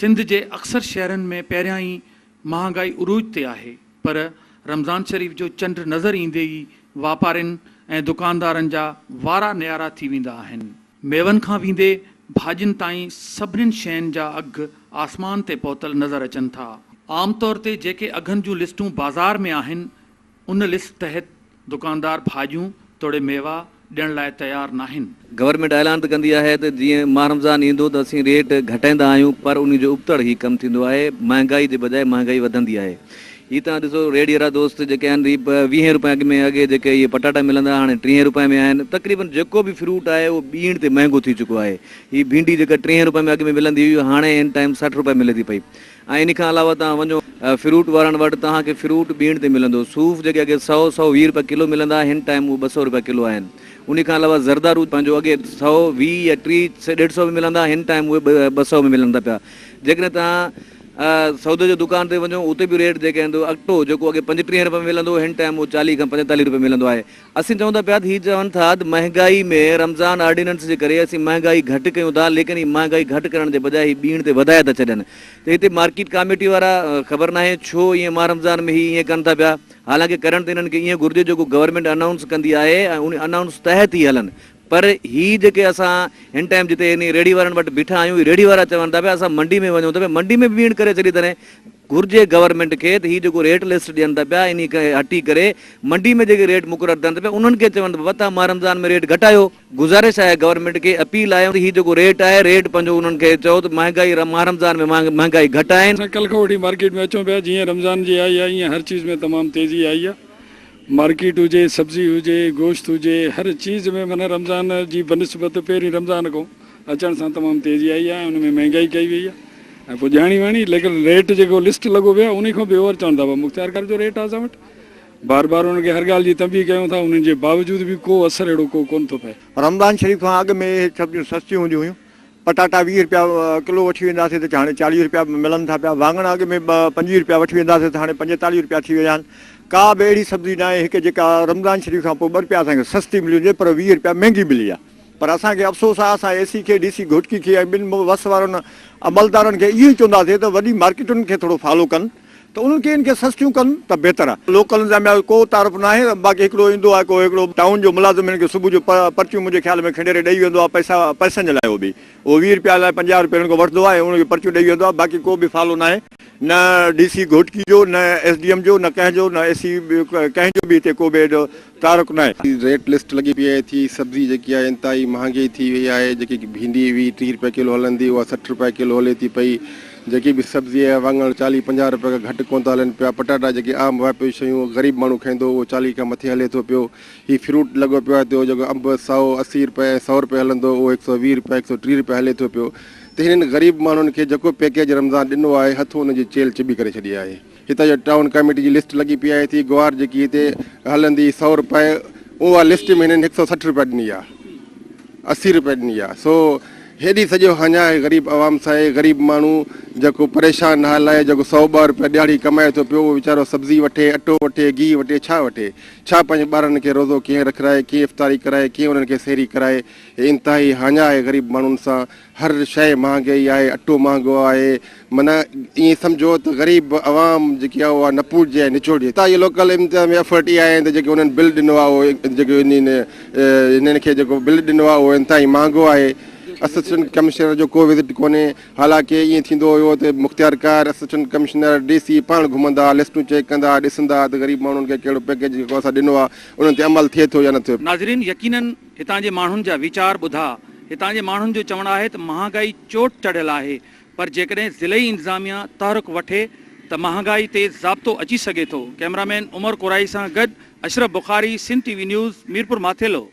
सिंध के अक्सर शहरन में पहिरियां ही महांगाई उरूज ते आहे, पर रमज़ान शरीफ़ जो चंड नज़र ईंदे ही वापारिन ऐं दुकानदारन जा वारा न्यारा थी वेंदा आहिनि। मेवन खां वींदे भाजिन ताईं सभिनीनि शयुनि जा अघ आसमान ते पहुतल नज़र अचनि था। आम तौर ते जेके अघनि जूं लिस्टूं बाज़ार में आहिनि, उन लिस्ट तहत दुकानदार भाजियूं तोड़े मेवा ॾियण लाइ तयार नाहिनि। गवर्नमेंट ऐलान त कंदी आहे त जीअं माह रमज़ान ईंदो त असीं रेट घटाईंदा आहियूं, पर उन जो उबतड़ ई कमु थींदो आहे। महांगाई जे बजाए महांगाई वधंदी आहे। हीअ तव्हां ॾिसो, रेडी वारा दोस्त जेके आहिनि 20 रुपए अॻु में अॻे जेके इहे पटाटा मिलंदा हाणे 30 रुपए में आहिनि। तक़रीबन जेको बि फ्रूट आहे उहो ॿीण ते महांगो थी चुको आहे। हीअ भिंडी जेका 30 रुपए में अॻु में मिलंदी हुई, हाणे इन टाइम 60 रुपए मिले थी पई। ऐं इन खां अलावा तव्हां वञो फ्रूट वारनि वटि, तव्हांखे फ्रूट ॿीण ते मिलंदो। सूफ़ जेके अॻे 100-120 रुपए किलो मिलंदा, हिन टाइम उहे 200 रुपए किलो आहिनि। उन खां अलावा ज़रदारू पंहिंजो अॻे 120 या 30-150 में मिलंदा, हिन टाइम उहे 200 में मिलनि था पिया। जेकॾहिं तव्हां सौदे जो दुकान ते वञो, उते बि रेट जेके आहिनि, अटो जेको अॻे 35 रुपए में मिलंदो, हिन टाइम उहो 40 खां 45 रुपए मिलंदो आहे। असीं चऊं था पिया, हीअ चवनि था त महांगाई में रमज़ान ऑर्डिनेंस जे करे असीं महांगाई घटि कयूं था, लेकिन हीअ महांगाई घटि करण जे बजाए हीअ ॿीण ते वधाए था छॾनि। त हिते मार्केट कमेटी वारा ख़बर नाहे छो ईअं माह रमज़ान में हीअं कनि था पिया। हालांकि करण त हिननि खे ईअं घुरिजे जेको गवर्नमेंट अनाउंस कंदी आहे ऐं उन अनाउंस तहत ई हलनि। पर ही जेके असां हिन टाइम जिते इन रेडी वारनि वटि बीठा आहियूं, रेडी वारा चवनि था पिया असां मंडी में वञूं था, मंडी में ॿीण करे छॾी अथनि। घुरिजे गवर्नमेंट खे त हीअ जेको रेट लिस्ट ॾियनि था पिया, इन खे हटी करे मंडी में जेके रेट मुक़ररु थियनि था पिया, उन्हनि खे चवनि था वता माह रमज़ान में रेट घटायो। गुज़ारिश आहे गवर्नमेंट खे, अपील आहे, हीअ जेको रेट आहे रेट पंहिंजो उन्हनि खे चओ त महांगाई माह रमज़ान में महांगाई घटाइनि। कल्ह खां वठी मार्केट में अचूं पिया, जीअं रमज़ान जी आई आहे ईअं हर चीज़ में तमामु तेज़ी आई आहे। मार्केट हुजे, सब्जी हुजे, गोश्त हुजे, हर चीज़ में माना रमज़ान जी बनिस्बत पहिरीं रमज़ान खां अचण सां तमामु तेज़ी आई आहे। उन में महांगाई कई वई आहे ऐं पोइ ॼाणी वणी, लेकिन रेट जेको लिस्ट लॻो पियो आहे उन खां बि ओवर चवनि था। मुख़्तियार कर जो रेट आहे असां वटि, बार बार उनखे हर ॻाल्हि जी तंबी कयूं था, उन्हनि जे बावजूद बि को असरु अहिड़ो कोन थो पए। रमज़ान शरीफ़ खां अॻु में सब्जियूं सस्तियूं हूंदियूं हुयूं। पटाटा 20 रुपया किलो वठी वेंदासीं त हाणे 40 रुपया मिलनि था पिया। वाङण अॻु में 25 रुपया वठी वेंदासीं त हाणे 45 रुपया थी विया आहिनि। का बि अहिड़ी सब्जी न आहे हिकु जेका रमज़ान शरीफ़ खां पोइ 2 रुपया असांखे सस्ती मिली हुजे, पर 20 रुपया महांगी मिली आहे। पर असांखे अफ़सोस आहे, असां एसी खे DC घोटकी खे ऐं ॿिनि वस वारनि अमलदारनि खे इहो ई चवंदासीं त वॾी मार्केटुनि खे थोरो फॉलो कनि, त उन्हनि खे इनखे सस्तियूं कनि त बहितर आहे। लोकल जा को तारीफ़ न आहे। बाक़ी हिकिड़ो ईंदो आहे, को हिकिड़ो टाउन जो मुलाज़िम हिनखे सुबुह जो पर्चियूं मुंहिंजे ख़्याल में खंडेरे ॾेई वेंदो आहे, पैसनि जे लाइ। उहो बि 20 रुपया लाइ 50 रुपया हुनखे वठंदो आहे, उनखे पर्चियूं ॾेई वेंदो आहे। बाक़ी को बि फॉलो न आहे, न DC घोटकी जो, न SDM जो, न कंहिंजो, न AC कंहिंजो बि हिते को बि एॾो तारुक न आहे। रेट लिस्ट लॻी पई आहे थी। सब्जी जेकी आहे इंतिहाई महांगी थी वई आहे। जेकी भिंडी हुई 30 रुपए किलो हलंदी, उहा 60 रुपए किलो हले थी पई। जेकी बि सब्जी आहे, वाङण 40-50 रुपए खां घटि कोन था हलनि पिया। पटाटा जेके आम वापियूं शयूं ग़रीब माण्हू खाईंदो, उहो 40 खां मथे हले थो पियो। हीउ फ्रूट लॻो पियो आहे, जेको अंब 180 रुपए 100 रुपए हलंदो, उहो 120 रुपए 130 रुपए हले थो पियो। त हिननि ग़रीब माण्हुनि खे जेको पैकेज रमज़ान ॾिनो आहे, हथों हुनजी चेल चिबी करे छॾी आहे। हितां जो टाउन कमेटी जी लिस्ट लॻी पई आहे थी। ग्वार जेकी हिते हलंदी 100 रुपए, उहा लिस्ट में हिननि 160 रुपए ॾिनी आहे, 80 रुपए ॾिनी आहे। सो हेॾी सॼो हञा आहे ग़रीब आवाम सां। ग़रीब माण्हू जेको परेशान हाल आहे, जेको 100-200 रुपया ॾियाड़ी कमाए थो पियो, उहो वीचारो सब्ज़ी वठे, अटो वठे, गिहु वठे, छा वठे? छा पंहिंजे ॿारनि खे रोज़ो कीअं रखाए, कीअं इफ़्तारी कराए, कीअं उन्हनि खे सेरी कराए? इंतिहाई हाञा आहे ग़रीब माण्हुनि सां। हर शइ महांगाई आहे, अटो महांगो आहे। माना ईअं सम्झो त ग़रीब आवाम जेकी आहे उहा न पूॼे ऐं निचोड़े। हितां इहे लोकल इम्तिहान में एफर्ट इहा आहे त जेके उन्हनि बिल ॾिनो आहे, उहो जेको हिननि खे जेको बिल ॾिनो आहे उहो इंतिहाई महांगो आहे। असिस्टेंट कमिश्नर जो को विज़िट कोन्हे। हालांकि ईअं थींदो हुयो त मुख़्तियार कार, असिस्टेंट कमिश्नर, DC पाण घुमंदा, लिस्टूं चेक कंदा, ॾिसंदा त ग़रीब माण्हुनि खे कहिड़ो पैकेज जेको असां ॾिनो आहे उन्हनि ते अमल थिए थो या नथो। नाज़रीन, यकीनन हितां जे माण्हुनि जा वीचार ॿुधा। हितां जे माण्हुनि जो चवणु आहे त महांगाई चोट चढ़ियल आहे, पर जेकॾहिं ज़िलई इंतिज़ामिया तहरुक वठे त महांगाई ते ज़ाब्तो अची सघे थो। कैमरामैन उमर कुराई सां गॾु अशरफ बुखारी, सिंध TV न्यूज़, मीरपुर माथेलो।